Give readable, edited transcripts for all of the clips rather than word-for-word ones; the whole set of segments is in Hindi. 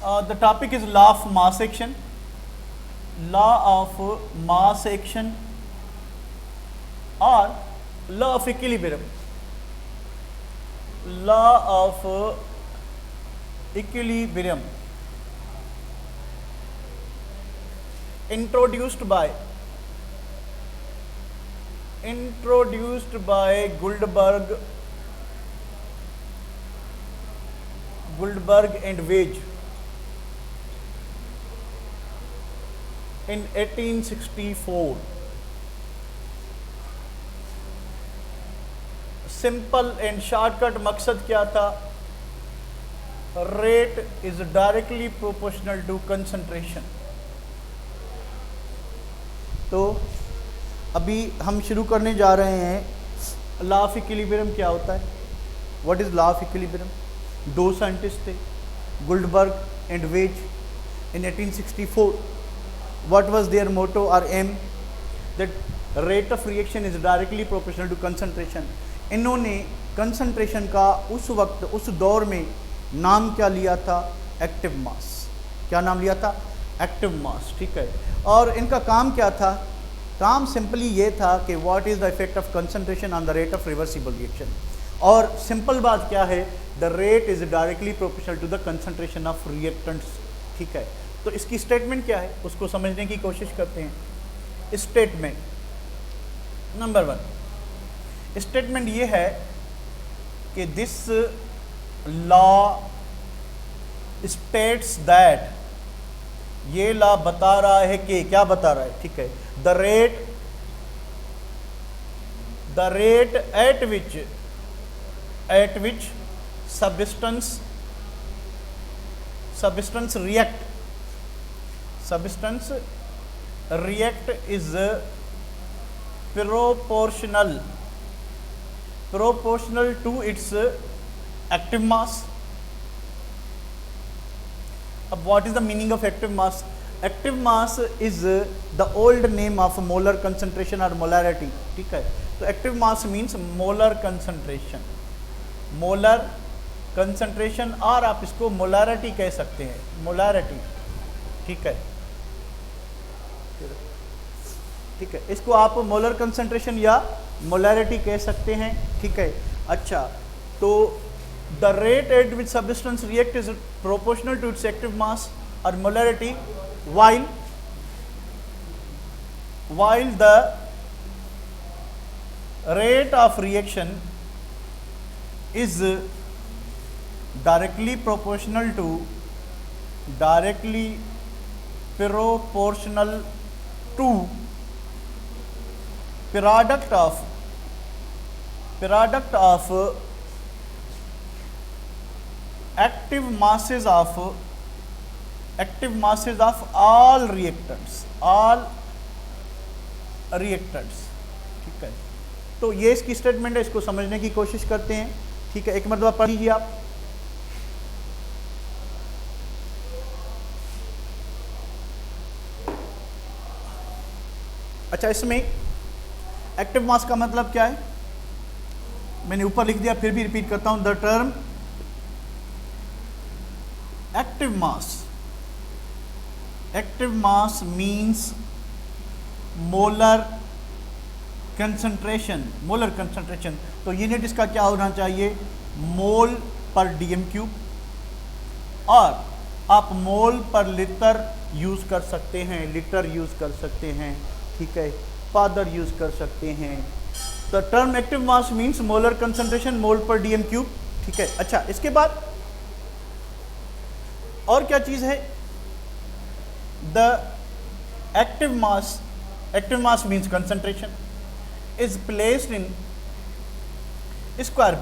The topic is law of mass action. Law of mass action or law of equilibrium. Law of equilibrium introduced by Guldberg and Wage in 1864. Simple and shortcut मकसद क्या था? Rate is directly proportional to concentration. तो अभी हम शुरू करने जा रहे हैं लॉ ऑफ इक्विलिब्रियम क्या होता है, what is law of equilibrium. दो साइंटिस्ट थे, गुल्डबर्ग and veg in 1864. What was their motto or aim? That rate of reaction is directly proportional to concentration. इन्होंने कंसंट्रेशन का उस वक्त उस दौर में नाम क्या लिया था? Active mass. क्या नाम लिया था? Active mass. ठीक है। और इनका काम क्या था? काम सिंपली ये था कि what is the effect of concentration on the rate of reversible reaction. और सिंपल बात क्या है? The rate is directly proportional to the concentration of reactants. ठीक है। तो इसकी स्टेटमेंट क्या है उसको समझने की कोशिश करते हैं। स्टेटमेंट नंबर 1, स्टेटमेंट ये है कि दिस लॉ स्टेट्स दैट, ये लॉ बता रहा है कि क्या बता रहा है? ठीक है। The rate at which substance react is proportional to its active mass. अब what is the meaning of active mass? Active mass is the old name of molar concentration or molarity. ठीक है। तो active mass means molar concentration, और आप इसको मोलारिटी कह सकते हैं, मोलारिटी। ठीक है। ठीक है, इसको आप मोलर कंसंट्रेशन या मोलारिटी कह सकते हैं। ठीक है। अच्छा, तो the rate at which substance react is proportional to its active mass और molarity, while the rate of reaction is directly proportional to product of active masses of all reactants। ठीक है। तो ये इसकी स्टेटमेंट है, इसको समझने की कोशिश करते हैं। ठीक है, एक मरतबा पढ़ लीजिए आप। अच्छा, इसमें एक्टिव मास का मतलब क्या है? मैंने ऊपर लिख दिया, फिर भी रिपीट करता हूं। The term active mass means molar concentration. तो यूनिट इसका क्या होना चाहिए? मोल पर डीएम क्यूब, और आप मोल पर लीटर यूज कर सकते हैं। ठीक है, पादर यूज कर सकते हैं। The term active mass means molar concentration, mole per DM cube. ठीक है। अच्छा, इसके बाद और क्या चीज है? The active mass means concentration is placed in square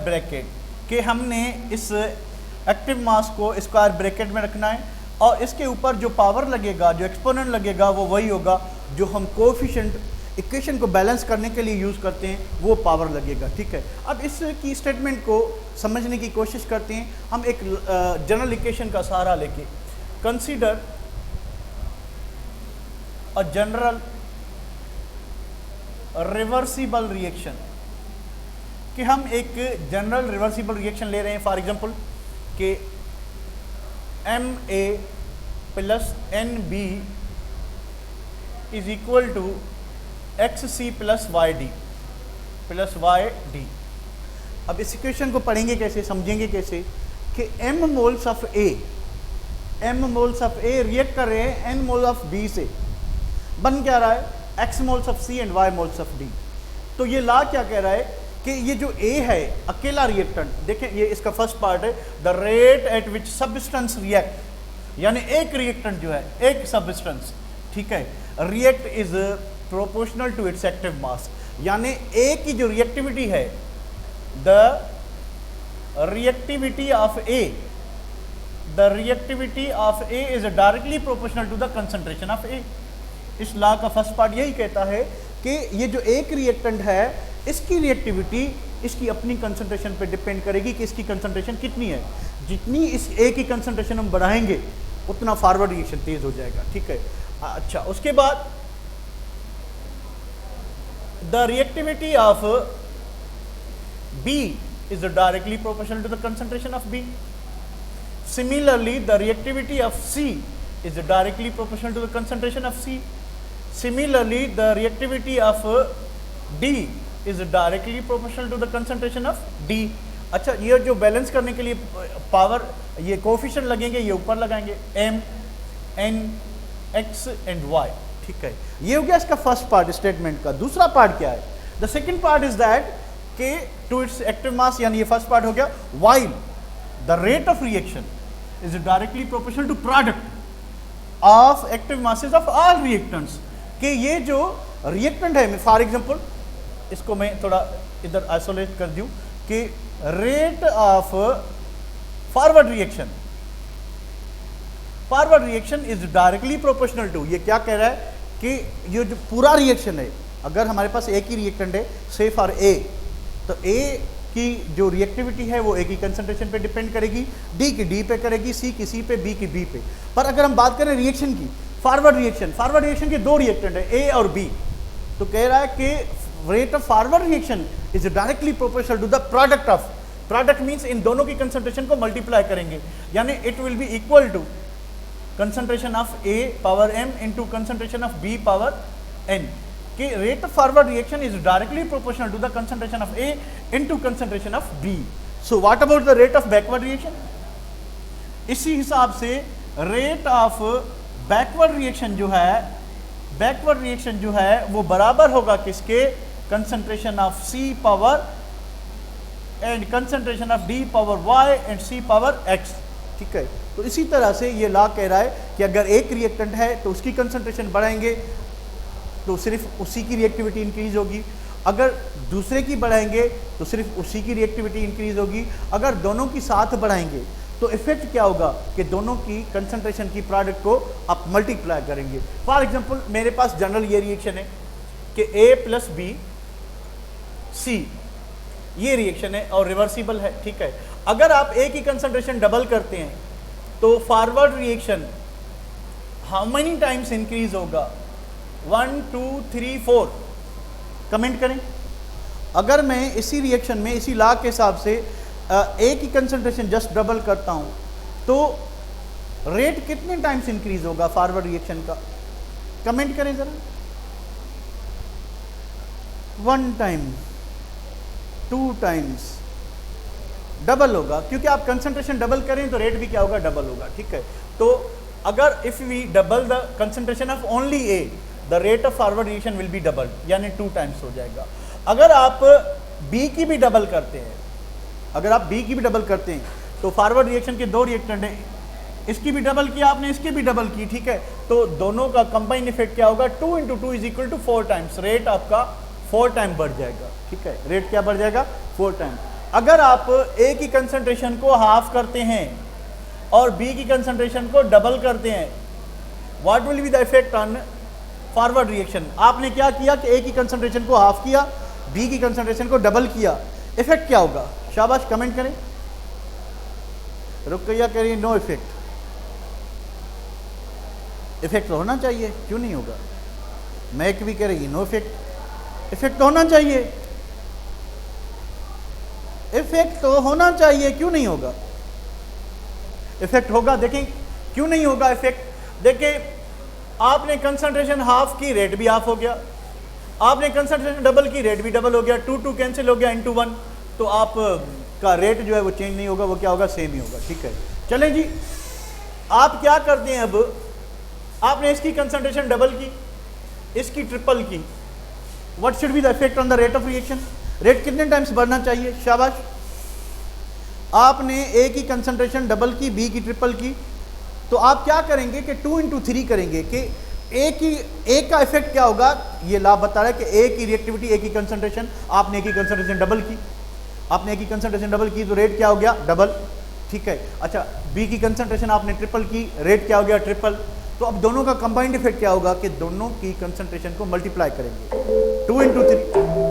bracket कि हमने इस एक्टिव मास को स्क्वायर ब्रैकेट में रखना है, और इसके ऊपर जो पावर लगेगा, जो एक्सपोनेंट लगेगा, वो वही होगा जो हम कोएफिशिएंट इक्वेशन को बैलेंस करने के लिए यूज़ करते हैं, वो पावर लगेगा। ठीक है। अब इसकी स्टेटमेंट को समझने की कोशिश करते हैं हम एक जनरल इक्वेशन का सहारा लेके। Consider a general reversible reaction, कि हम एक जनरल रिवर्सिबल रिएक्शन ले रहे हैं। फॉर एग्जांपल कि MA plus NB is equal to XC plus YD plus YD। अब इस इक्वेशन को पढ़ेंगे कैसे, समझेंगे कैसे कि M moles of A react कर रहे हैं N मोल ऑफ B से, बन क्या रहा है X moles of C and Y moles of D। तो ये लॉ क्या कह रहा है कि ये जो A है अकेला रिएक्टेंट, देखें ये इसका फर्स्ट पार्ट है, the rate at which substance react, यानी एक रिएक्टेंट जो है, एक सब्सटेंस, ठीक है, react is proportional to its active mass, यानी A की जो रिएक्टिविटी है, the reactivity of A is directly proportional to the concentration of A। इस लॉ का फर्स्ट पार्ट यही कहता है कि ये जो एक रिएक्टेंट है इसकी रिएक्टिविटी इसकी अपनी कंसंट्रेशन पे डिपेंड करेगी कि इसकी कंसंट्रेशन कितनी है। जितनी इस ए की कंसंट्रेशन हम बढ़ाएंगे उतना फॉरवर्ड रिएक्शन तेज हो जाएगा, ठीक है। अच्छा, उसके बाद the reactivity of B is directly proportional to the concentration of B. Similarly the reactivity of C is directly proportional to the concentration of C. Similarly, the reactivity of D is directly proportional to the concentration of D। अच्छा, ये जो बैलेंस करने के लिए पावर, ये कोफिशिएंट लगेंगे, ये ऊपर लगाएंगे M, N, X and Y, ठीक है। ये हो गया इसका फर्स्ट पार्ट स्टेटमेंट का। दूसरा पार्ट क्या है? The second part is that के टू इट्स एक्टिव मास, यानी ये फर्स्ट पार्ट हो गया, while the rate of reaction is directly proportional to product of active masses of all reactants। कि ये जो रिएक्टेंट है, फॉर एग्जांपल इसको मैं थोड़ा इधर आइसोलेट कर दूं कि rate of forward reaction is directly proportional to, ये क्या कह रहा है कि ये जो पूरा रिएक्शन है, अगर हमारे पास एक ही रिएक्टेंट है से फॉर ए, तो ए की जो रिएक्टिविटी है वो ए की कंसंट्रेशन पे डिपेंड करेगी, डी की डी पे करेगी, सी की सी पे, बी की बी पे। पर अगर हम बात करें रिएक्शन की, फॉरवर्ड रिएक्शन के दो रिएक्टेंट है ए और बी, तो कह रहा है कि rate of forward reaction is directly proportional to the product of, product means इन दोनों की कंसंट्रेशन को मल्टीप्लाई करेंगे, यानी it will be equal to concentration of A power m into concentration of b power n। कि rate of forward reaction is directly proportional to the concentration of a into concentration of b। So what about the rate of backward reaction? इसी हिसाब से रेट ऑफ बैकवर्ड रिएक्शन जो है वो बराबर होगा किसके? Concentration of C power and concentration of D power Y and C power X, ठीक है। तो इसी तरह से ये लॉ कह रहा है कि अगर एक रिएक्टेंट है तो उसकी कंसंट्रेशन बढ़ाएंगे तो सिर्फ उसी की रिएक्टिविटी इंक्रीज होगी, अगर दूसरे की बढ़ाएंगे तो सिर्फ उसी की रिएक्टिविटी इंक्रीज होगी, अगर दोनों की साथ बढ़ाएंगे तो इफेक्ट क्या होगा कि दोनों की कंसंट्रेशन की प्रोडक्ट को आप मल्टीप्लाई करेंगे। फॉर एग्जांपल मेरे पास जनरल ये रिएक्शन है कि A प्लस बी सी, ये रिएक्शन है और रिवर्सिबल है, ठीक है। अगर आप A की कंसंट्रेशन डबल करते हैं तो forward reaction how many times increase होगा? 1 2 3 4, कमेंट करें। अगर मैं इसी रिएक्शन में इसी लॉ के हिसाब से ए की कंसंट्रेशन जस्ट डबल करता हूं तो रेट कितने टाइम्स इंक्रीज होगा फॉरवर्ड रिएक्शन का? कमेंट करें जरा। 1 टाइम, 2 टाइम्स, डबल होगा, क्योंकि आप कंसंट्रेशन डबल करें तो रेट भी क्या होगा? डबल होगा, ठीक है। तो अगर if we double the concentration of only A, the rate of forward reaction will be double, यानी 2 टाइम्स हो जाएगा। अगर आप बी की भी डबल करते हैं, तो फॉरवर्ड रिएक्शन के दो रिएक्टेंट हैं, इसकी भी डबल किया आपने, इसकी भी डबल की, ठीक है। तो दोनों का कंबाइन इफेक्ट क्या होगा? 2 × 2 इज 4 टाइम्स, रेट आपका 4 टाइम बढ़ जाएगा, ठीक है। रेट क्या बढ़ जाएगा? 4 टाइम। अगर आप ए की कंसंट्रेशन को हाफ करते हैं और बी की कंसंट्रेशन को डबल करते हैं, what will be the effect on forward reaction? आपने क्या किया कि ए की कंसंट्रेशन को हाफ किया, बी की कंसंट्रेशन को डबल किया, इफेक्ट क्या होगा? शाबाश, कमेंट करें। रुकैया कह रही है नो इफेक्ट। इफेक्ट तो होना चाहिए, क्यों नहीं होगा? मैक भी कह रही है नो इफेक्ट। इफेक्ट तो होना चाहिए, इफेक्ट तो होना चाहिए, क्यों नहीं होगा? इफेक्ट होगा? देखें क्यों नहीं होगा इफेक्ट। देखें आपने कंसंट्रेशन हाफ की, रेट भी हाफ हो गया, आपने कंसंट्रेशन डबल की, रेट भी डबल हो गया, 2 2 कैंसिल हो गया, इनटू 1, तो आप का रेट जो है वो चेंज नहीं होगा, वो क्या होगा, सेम ही होगा। ठीक है, चलें जी, आप क्या करते हैं, अब आपने इसकी कंसंट्रेशन डबल की, इसकी ट्रिपल की, what should be the effect on the rate of reaction? Rate कितने टाइम्स बढ़ना चाहिए? शाबाश, आपने ए की कंसंट्रेशन डबल की, बी की ट्रिपल की, तो आप क्या करेंगे कि 2 into 3 करेंगे कि ए का इफेक्ट क्या होगा, ये लाभ बता रहा है कि ए की रिएक्टिविटी, ए की कंसंट्रेशन, आपने ए की कंसंट्रेशन डबल की, आपने ए की कंसंट्रेशन डबल की तो रेट क्या हो गया, डबल। ठीक है, अच्छा बी की कंसंट्रेशन आपने ट्रिपल की, रेट क्या हो गया, ट्रिपल। तो अब दोनों का कंबाइंड इफेक्ट क्या होगा कि दोनों की कंसंट्रेशन को मल्टीप्लाई करेंगे, 2 into 3,